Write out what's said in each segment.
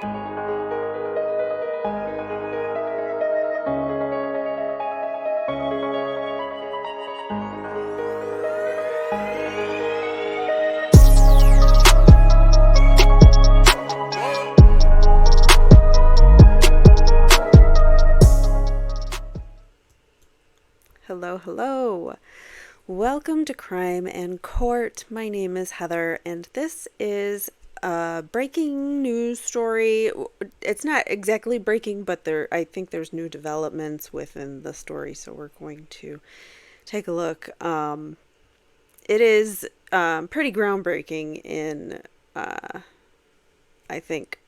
Hello, hello. Welcome to Crime and Court. My name is Heather, and this is a breaking news story. It's not exactly breaking, but I think there's new developments within the story, so we're going to take a look. It is pretty groundbreaking in, I think,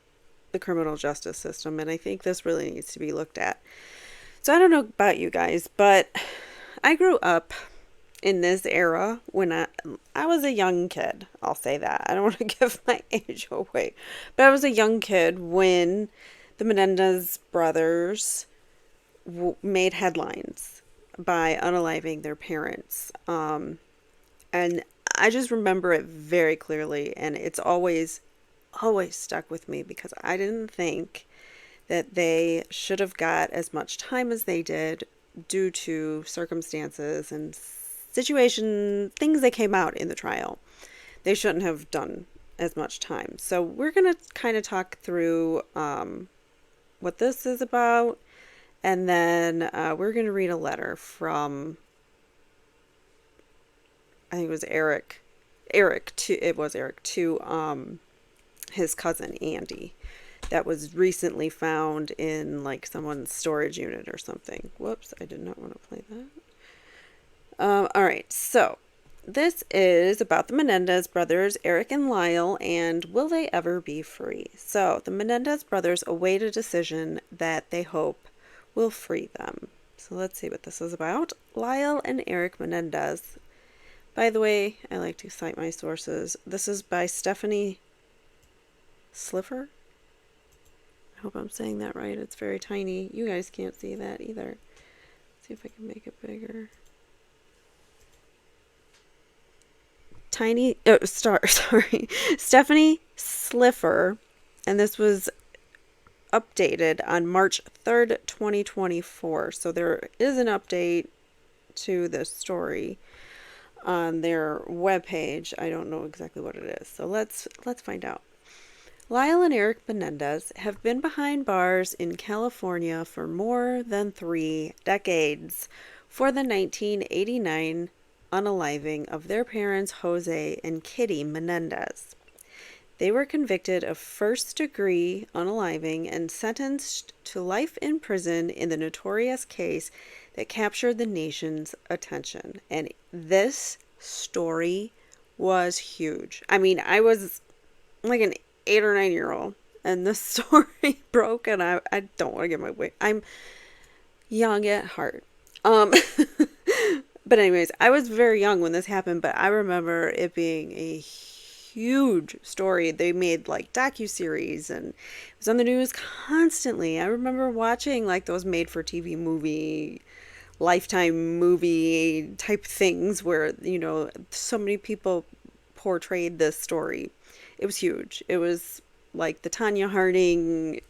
the criminal justice system, and I think this really needs to be looked at. So I don't know about you guys, but I grew up in this era when I was a young kid. I'll say that. I don't want to give my age away. But I was a young kid when the Menendez brothers made headlines by unaliving their parents. And I just remember it very clearly, and it's always stuck with me because I didn't think that they should have got as much time as they did due to circumstances and things that came out in the trial. They shouldn't have done as much time. So we're going to kind of talk through what this is about, and then we're going to read a letter from, I think it was Erik to his cousin Andy, that was recently found in like someone's storage unit or something. Whoops, I did not want to play that. All right, so this is about the Menendez brothers, Erik and Lyle, and will they ever be free? So the Menendez brothers await a decision that they hope will free them. So let's see what this is about. Lyle and Erik Menendez. By the way, I like to cite my sources. This is by Stephanie Slifer. I hope I'm saying that right. It's very tiny. You guys can't see that either. Let's see if I can make it bigger. Stephanie Slifer, and this was updated on March 3rd, 2024. So there is an update to this story on their webpage. I don't know exactly what it is. So let's find out. Lyle and Erik Menendez have been behind bars in California for more than 3 decades for the 1989 unaliving of their parents Jose and Kitty Menendez. They were convicted of first-degree unaliving and sentenced to life in prison in the notorious case that captured the nation's attention. And this story was huge. I mean, I was like an 8 or 9-year-old, and the story broke, and I don't want to get my way. I'm young at heart. But anyways, I was very young when this happened, but I remember it being a huge story. They made like docuseries, and it was on the news constantly. I remember watching like those made-for-TV movie, Lifetime movie type things where, you know, so many people portrayed this story. It was huge. It was like the Tanya Harding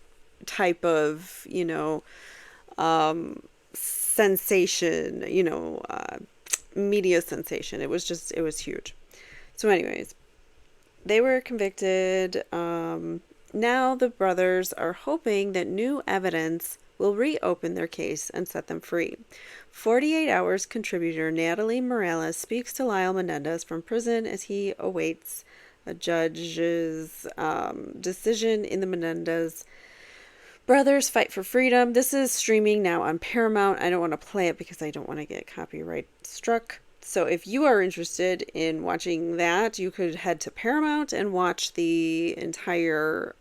type of, you know, sensation, you know, media sensation. It was huge. So anyways, they were convicted. Now the brothers are hoping that new evidence will reopen their case and set them free. 48 Hours contributor Natalie Morales speaks to Lyle Menendez from prison as he awaits a judge's decision in the Menendez brothers' fight for freedom. This is streaming now on Paramount. I don't want to play it because I don't want to get copyright struck. So if you are interested in watching that, you could head to Paramount and watch the entire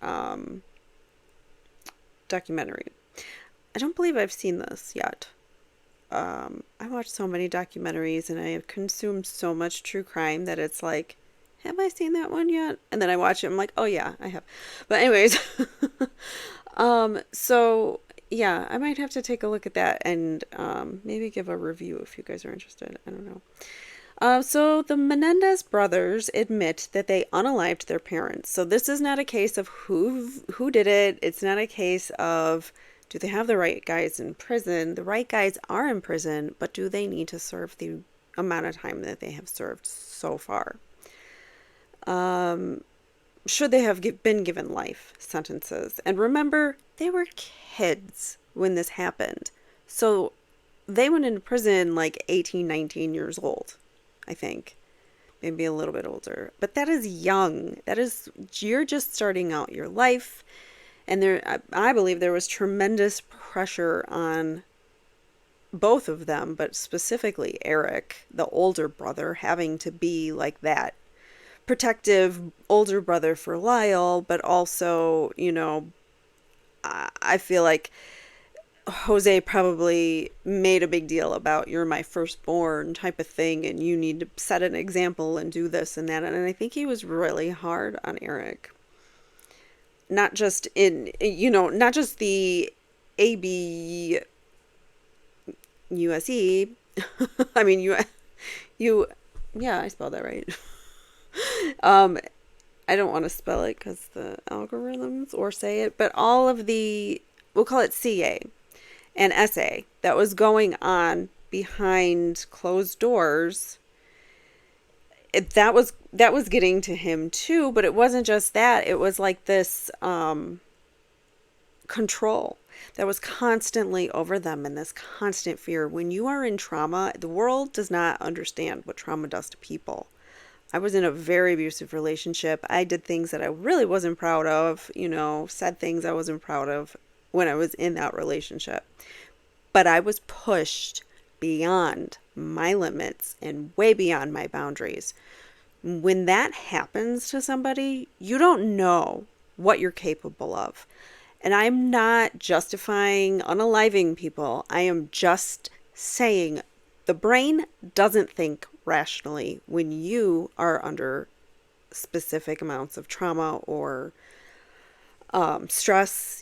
documentary. I don't believe I've seen this yet. I watched so many documentaries and I have consumed so much true crime that it's like, have I seen that one yet? And then I watch it, I'm like, oh yeah, I have. But anyways, so yeah, I might have to take a look at that and maybe give a review if you guys are interested. I don't know. So the Menendez brothers admit that they unalived their parents. So this is not a case of who did it. It's not a case of do they have the right guys in prison. The right guys are in prison, but do they need to serve the amount of time that they have served so far? Should they have been given life sentences? And remember, they were kids when this happened. So they went into prison like 18, 19 years old, I think. Maybe a little bit older. But that is young. You're just starting out your life. And I believe there was tremendous pressure on both of them, but specifically Erik, the older brother, having to be like that protective older brother for Lyle, but also, I feel like Jose probably made a big deal about you're my firstborn type of thing and you need to set an example and do this and that. And I think he was really hard on Erik. Not just not just the ABUSE. I mean, yeah, I spelled that right. I don't want to spell it because the algorithms or say it, but all of we'll call it CA and SA that was going on behind closed doors. That was getting to him too, but it wasn't just that. It was like this control that was constantly over them and this constant fear. When you are in trauma, the world does not understand what trauma does to people. I was in a very abusive relationship. I did things that I really wasn't proud of, said things I wasn't proud of when I was in that relationship. But I was pushed beyond my limits and way beyond my boundaries. When that happens to somebody, you don't know what you're capable of. And I'm not justifying unaliving people. I am just saying the brain doesn't think rationally when you are under specific amounts of trauma or stress,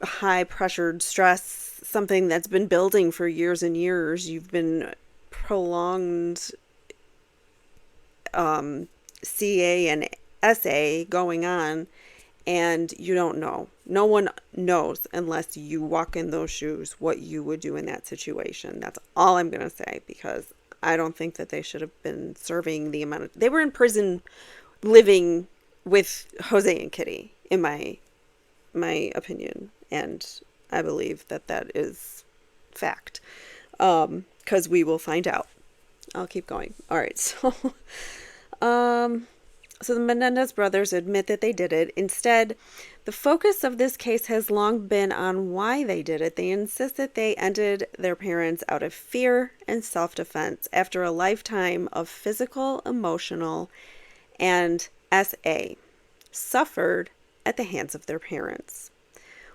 high pressured stress, something that's been building for years and years. You've been prolonged CA and SA going on, and you don't know. No one knows unless you walk in those shoes what you would do in that situation. That's all I'm going to say, because I don't think that they should have been serving the amount of... They were in prison living with Jose and Kitty, in my opinion. And I believe that is fact. Because we will find out. I'll keep going. All right, so... So the Menendez brothers admit that they did it. Instead, the focus of this case has long been on why they did it. They insist that they ended their parents out of fear and self-defense after a lifetime of physical, emotional, and SA suffered at the hands of their parents.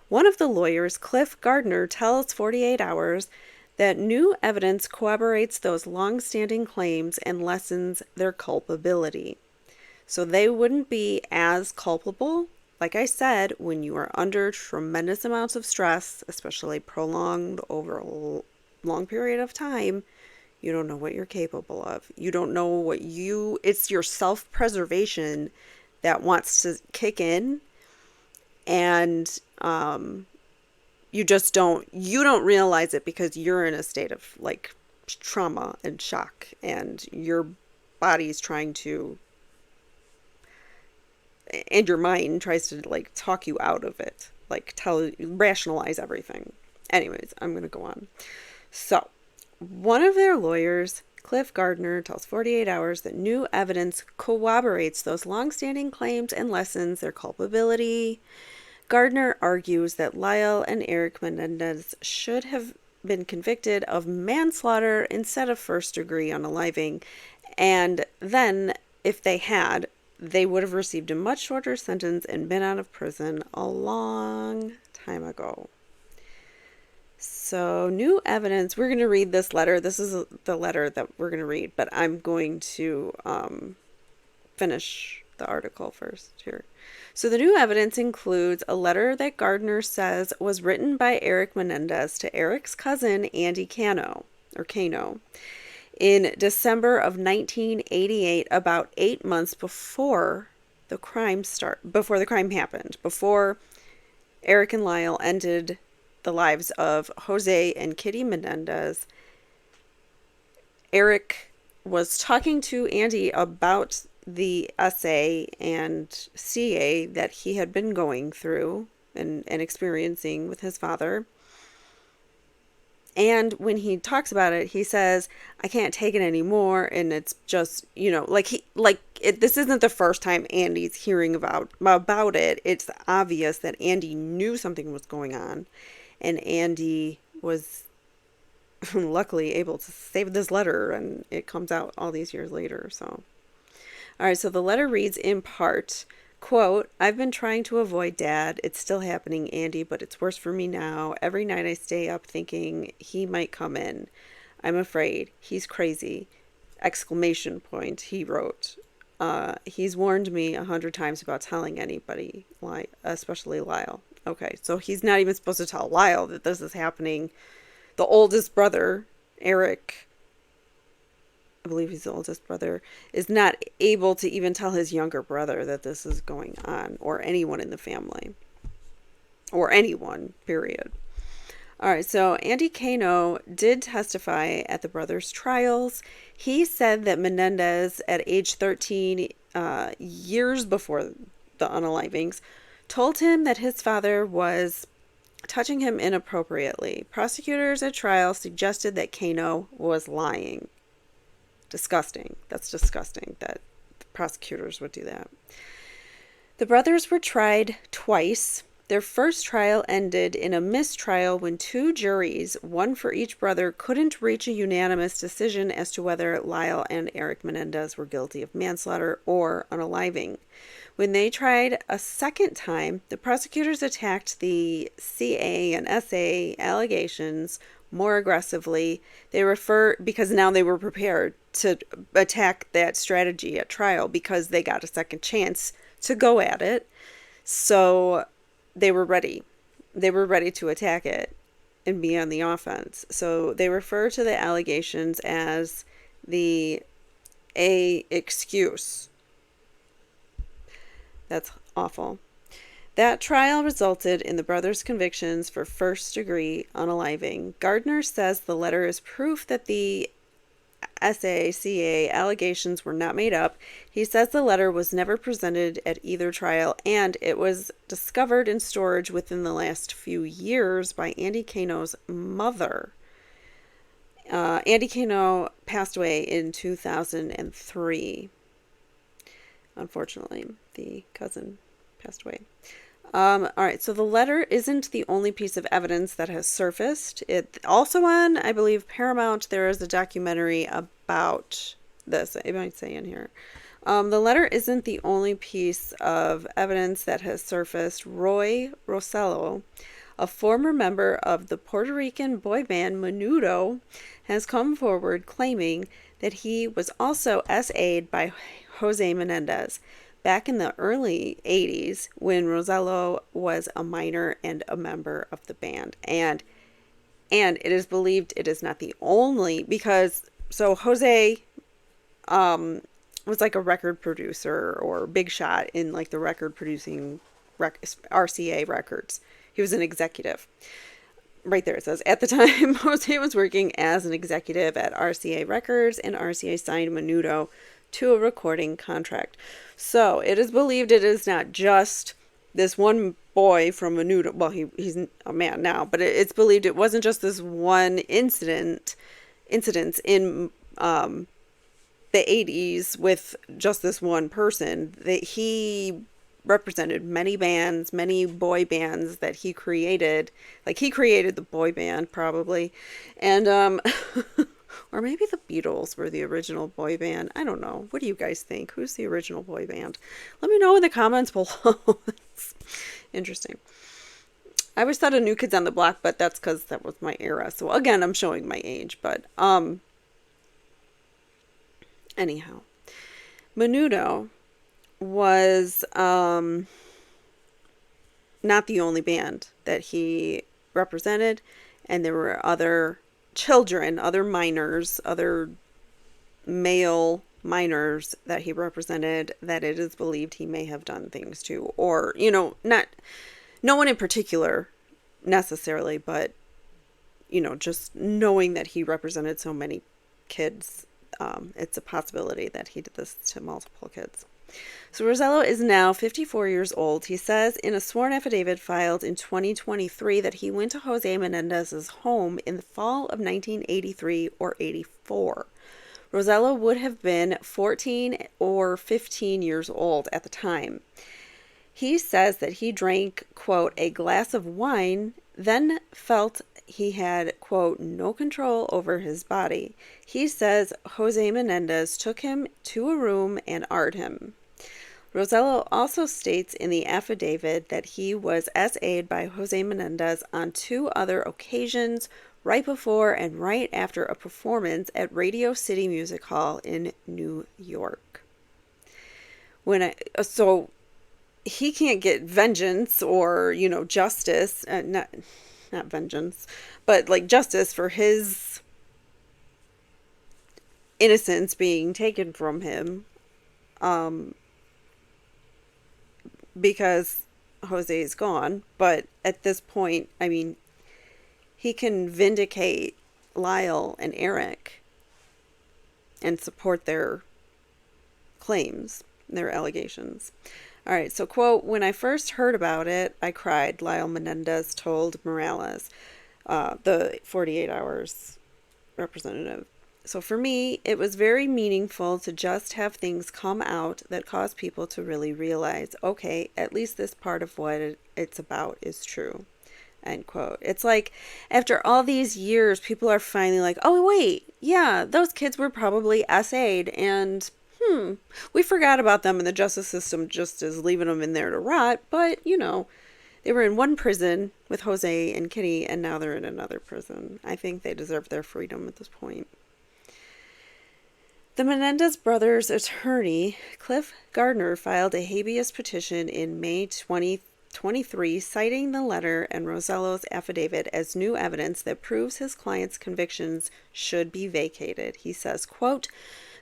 One of the lawyers, Cliff Gardner, tells 48 Hours that new evidence corroborates those long-standing claims and lessens their culpability. So they wouldn't be as culpable. Like I said, when you are under tremendous amounts of stress, especially prolonged over a long period of time, you don't know what you're capable of. You don't know it's your self-preservation that wants to kick in, and you don't realize it because you're in a state of like trauma and shock, and your body's trying to, and your mind tries to like talk you out of it, like rationalize everything. Anyways, I'm going to go on. So one of their lawyers, Cliff Gardner, tells 48 Hours that new evidence corroborates those long-standing claims and lessens their culpability. Gardner argues that Lyle and Erik Menedez should have been convicted of manslaughter instead of first-degree unaliving, and then, if they had, they would have received a much shorter sentence and been out of prison a long time ago. So, new evidence. We're going to read this letter. This is the letter that we're going to read, but I'm going to finish the article first here. So, the new evidence includes a letter that Gardner says was written by Erik Menedez to Erik's cousin, Andy Cano. in December of 1988, about 8 months before before the crime happened, before Erik and Lyle ended the lives of Jose and Kitty Menendez. Erik was talking to Andy about the SA and CA that he had been going through and experiencing with his father. And when he talks about it, he says, I can't take it anymore. And it's just, this isn't the first time Andy's hearing about it. It's obvious that Andy knew something was going on. And Andy was luckily able to save this letter, and it comes out all these years later. So, all right. So the letter reads in part, quote, I've been trying to avoid Dad. It's still happening, Andy, but it's worse for me now. Every night I stay up thinking he might come in. I'm afraid. He's crazy. Exclamation point, he wrote. He's warned me 100 times about telling anybody, especially Lyle. Okay, so he's not even supposed to tell Lyle that this is happening. The oldest brother, Erik, I believe he's the oldest brother, is not able to even tell his younger brother that this is going on, or anyone in the family, or anyone, period. All right, so Andy Kano did testify at the brothers' trials. He said that Menendez, at age 13, years before the unalivings, told him that his father was touching him inappropriately. Prosecutors at trial suggested that Kano was lying. Disgusting. That's disgusting that the prosecutors would do that. The brothers were tried twice. Their first trial ended in a mistrial when two juries, one for each brother, couldn't reach a unanimous decision as to whether Lyle and Erik Menendez were guilty of manslaughter or unaliving. When they tried a second time, the prosecutors attacked the CA and SA allegations more aggressively. Because now they were prepared to attack that strategy at trial because they got a second chance to go at it. So they were ready. They were ready to attack it and be on the offense. So they refer to the allegations as the excuse. That's awful. That trial resulted in the brothers' convictions for first-degree unaliving. Gardner says the letter is proof that the SACA allegations were not made up. He says the letter was never presented at either trial, and it was discovered in storage within the last few years by Andy Kano's mother. Andy Kano passed away in 2003. Unfortunately, the cousin passed away. All right, so the letter isn't the only piece of evidence that has surfaced. It also on, I believe, Paramount, there is a documentary about this, I might say in here. The letter isn't the only piece of evidence that has surfaced. Roy Rosello, a former member of the Puerto Rican boy band Menudo, has come forward claiming that he was also SA'd by Jose Menendez back in the early 80s when Rosello was a minor and a member of the band. And it is believed it is not the only, because so Jose was like a record producer or big shot in like the record producing RCA records. He was an executive. Right there it says, at the time, Jose was working as an executive at RCA Records, and RCA signed Menudo to a recording contract. So it is believed it is not just this one boy from Menudo. Well, he's a man now, but it's believed it wasn't just this one incidents in the 80s with just this one person. That he represented many bands, many boy bands that he created. Like he created the boy band probably. And or maybe the Beatles were the original boy band. I don't know. What do you guys think? Who's the original boy band? Let me know in the comments below. It's interesting. I always thought of New Kids on the Block, but that's because that was my era. So again, I'm showing my age, but anyhow. Menudo was not the only band that he represented, and there were other children, other minors, other male minors that he represented that it is believed he may have done things to, or, not no one in particular necessarily, but, just knowing that he represented so many kids, it's a possibility that he did this to multiple kids. So Rosello is now 54 years old. He says in a sworn affidavit filed in 2023 that he went to Jose Menendez's home in the fall of 1983 or 84. Rosello would have been 14 or 15 years old at the time. He says that he drank, quote, a glass of wine, then felt he had, quote, no control over his body. He says Jose Menendez took him to a room and AR'd him. Rosello also states in the affidavit that he was SA'd by Jose Menendez on 2 other occasions, right before and right after a performance at Radio City Music Hall in New York. So he can't get vengeance or, justice, not vengeance, but like justice for his innocence being taken from him, because Jose is gone. But at this point, I mean, he can vindicate Lyle and Erik and support their claims, their allegations. All right, so quote, when I first heard about it, I cried, Lyle Menendez told Morales, the 48 Hours representative. So for me, it was very meaningful to just have things come out that cause people to really realize, okay, at least this part of what it's about is true, end quote. It's like after all these years, people are finally like, oh, wait, yeah, those kids were probably SA'd and we forgot about them, and the justice system just is leaving them in there to rot. But, they were in one prison with Jose and Kitty, and now they're in another prison. I think they deserve their freedom at this point. The Menendez brothers' attorney, Cliff Gardner, filed a habeas petition in May 2023, citing the letter and Rosello's affidavit as new evidence that proves his client's convictions should be vacated. He says, quote,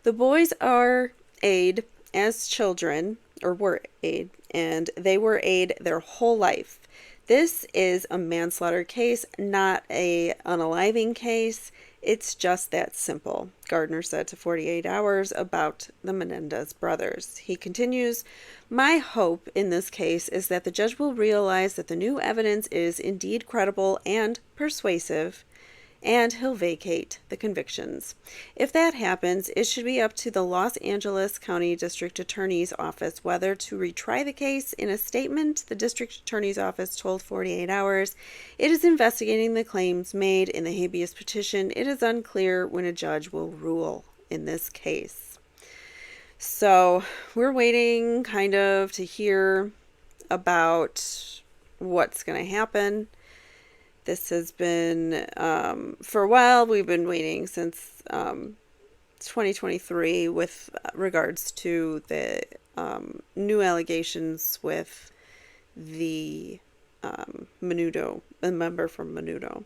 the boys are A'd as children, or were A'd, and they were A'd their whole life. This is a manslaughter case, not an unaliving case. It's just that simple, Gardner said to 48 Hours about the Menendez brothers. He continues, my hope in this case is that the judge will realize that the new evidence is indeed credible and persuasive, and he'll vacate the convictions. If that happens, it should be up to the Los Angeles County District Attorney's Office whether to retry the case. In a statement, the District Attorney's Office told 48 Hours it is investigating the claims made in the habeas petition. It is unclear when a judge will rule in this case. So we're waiting kind of to hear about what's going to happen. This has been, for a while, we've been waiting since 2023 with regards to the new allegations with the Menudo, a member from Menudo.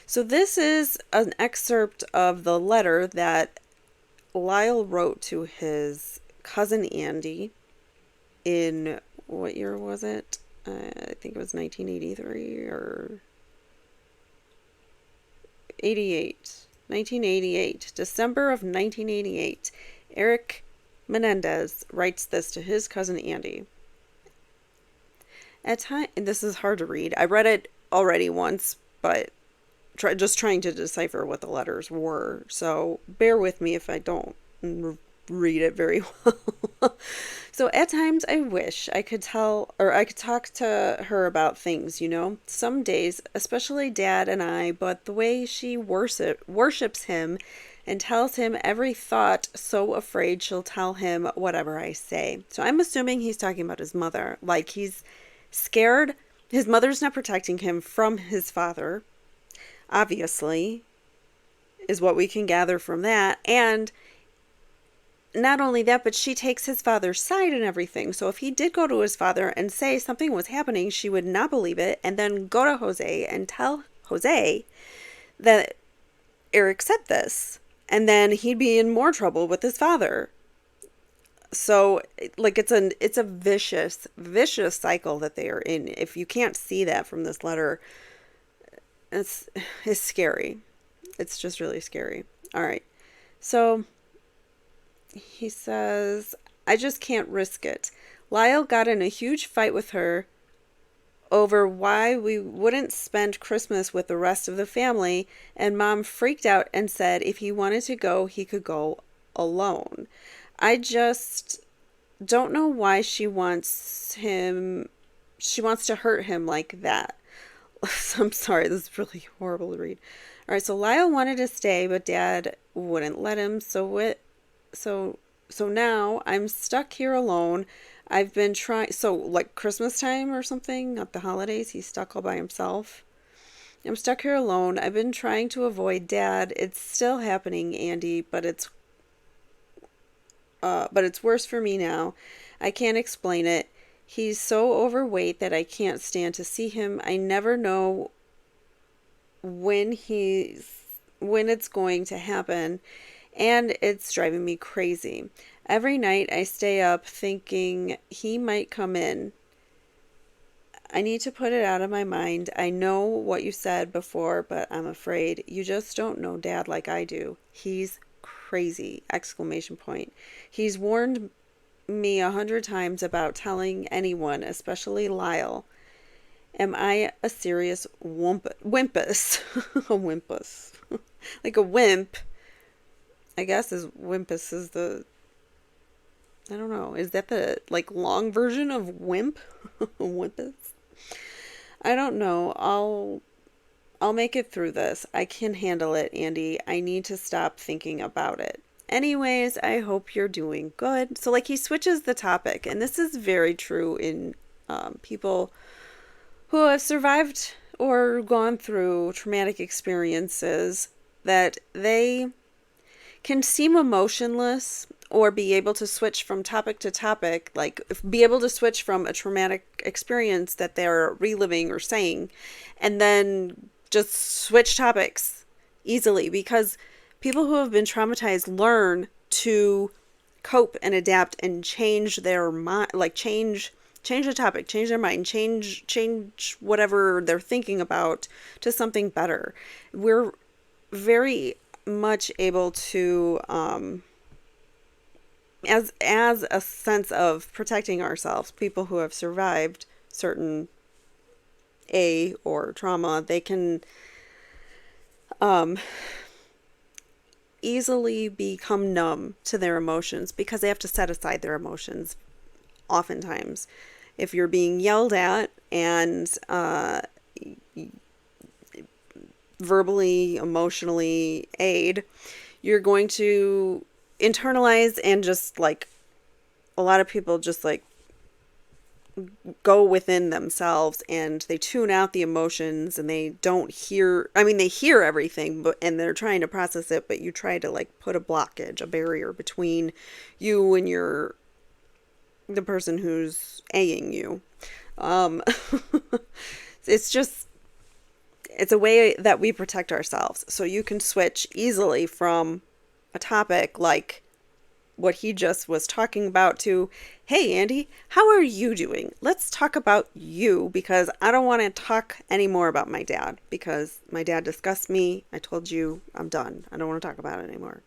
So this is an excerpt of the letter that Lyle wrote to his cousin Andy in, what year was it? I think it was 1983 or 1988, December of 1988. Erik Menedez writes this to his cousin Andy. At time, this is hard to read. I read it already once, but just trying to decipher what the letters were. So bear with me if I don't read it very well. So at times I wish I could tell, or I could talk to her about things, some days, especially Dad and I, but the way she worships him and tells him every thought, so afraid she'll tell him whatever I say. So I'm assuming he's talking about his mother, like he's scared. His mother's not protecting him from his father, obviously, is what we can gather from that. And not only that, but she takes his father's side and everything. So if he did go to his father and say something was happening, she would not believe it, and then go to Jose and tell Jose that Erik said this. and then he'd be in more trouble with his father. So like it's a vicious cycle that they are in. If you can't see that from this letter, it's it's scary. It's just really scary. All right. So he says, I just can't risk it. Lyle got in a huge fight with her over why we wouldn't spend Christmas with the rest of the family, and Mom freaked out and said if he wanted to go, he could go alone. I just don't know why she wants to hurt him like that. I'm sorry, this is really horrible to read. All right, so Lyle wanted to stay, but Dad wouldn't let him. So so now I'm stuck here alone. I've been trying, so like Christmas time or something, not the holidays. He's stuck all by himself. I'm stuck here alone. I've been trying to avoid Dad. It's still happening, Andy, but it's worse for me now. I can't explain it. He's so overweight that I can't stand to see him. I never know when it's going to happen, and it's driving me crazy. Every night I stay up thinking he might come in. I need to put it out of my mind. I know what you said before, but I'm afraid. You just don't know Dad like I do. He's crazy! Exclamation point. He's warned me 100 times about telling anyone, especially Lyle. Am I a serious wimpus? A wimpus. Like a wimp. I guess wimpus is I don't know. Is that the like long version of wimp? Wimpus? I don't know. I'll make it through this. I can handle it, Andy. I need to stop thinking about it. Anyways, I hope you're doing good. So like he switches the topic, and this is very true in people who have survived or gone through traumatic experiences, that they can seem emotionless or be able to switch from topic to topic, like be able to switch from a traumatic experience that they're reliving or saying, and then just switch topics easily, because people who have been traumatized learn to cope and adapt and change their mind, like change the topic, change their mind, change whatever they're thinking about to something better. We're very much able to as a sense of protecting ourselves, people who have survived certain or trauma, they can easily become numb to their emotions because they have to set aside their emotions oftentimes. If you're being yelled at and verbally, emotionally you're going to internalize and just like a lot of people just like go within themselves and they tune out the emotions and they don't hear, I mean, they hear everything, but and they're trying to process it, but you try to like put a blockage, a barrier between you and the person who's A-ing you. It's just, it's a way that we protect ourselves. So you can switch easily from a topic like what he just was talking about to, hey, Andy, how are you doing? Let's talk about you, because I don't want to talk anymore about my dad because my dad disgusts me. I told you I'm done. I don't want to talk about it anymore.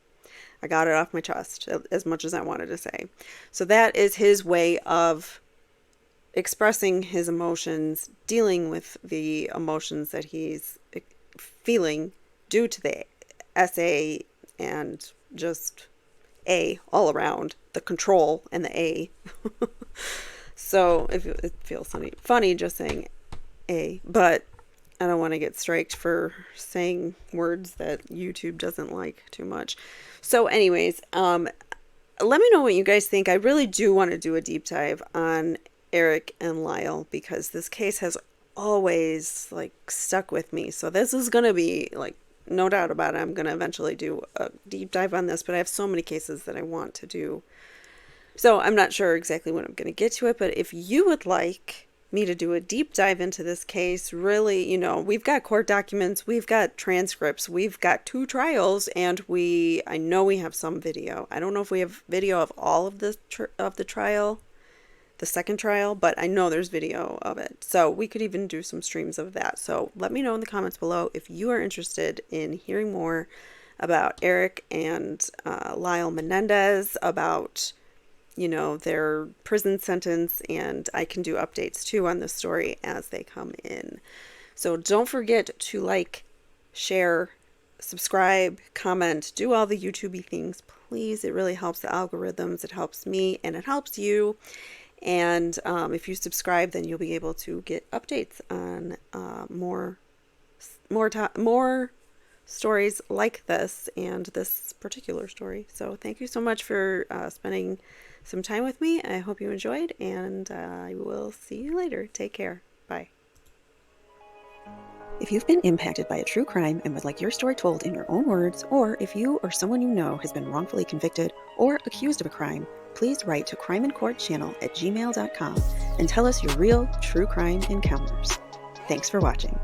I got it off my chest as much as I wanted to say. So that is his way of expressing his emotions, dealing with the emotions that he's feeling due to the SA and just all around, the control and the A. So it feels funny just saying A, but I don't want to get striked for saying words that YouTube doesn't like too much. So anyways, let me know what you guys think. I really do want to do a deep dive on Erik and Lyle because this case has always like stuck with me. So this is going to be like, no doubt about it, I'm going to eventually do a deep dive on this, but I have so many cases that I want to do. So I'm not sure exactly when I'm going to get to it, but if you would like me to do a deep dive into this case. Really, we've got court documents, we've got transcripts, we've got 2 trials, and I know we have some video. I don't know if we have video of all of the trial, the second trial, but I know there's video of it. So we could even do some streams of that. So let me know in the comments below if you are interested in hearing more about Erik and Lyle Menedez, about their prison sentence, and I can do updates too on this story as they come in. So don't forget to like, share, subscribe, comment, do all the YouTubey things, please. It really helps the algorithms, it helps me, and it helps you. And if you subscribe, then you'll be able to get updates on more stories like this and this particular story. So thank you so much for spending some time with me. I hope you enjoyed, and I will see you later. Take care. Bye. If you've been impacted by a true crime and would like your story told in your own words, or if you or someone you know has been wrongfully convicted or accused of a crime, please write to crimeandcourtchannel@gmail.com and tell us your real true crime encounters. Thanks for watching.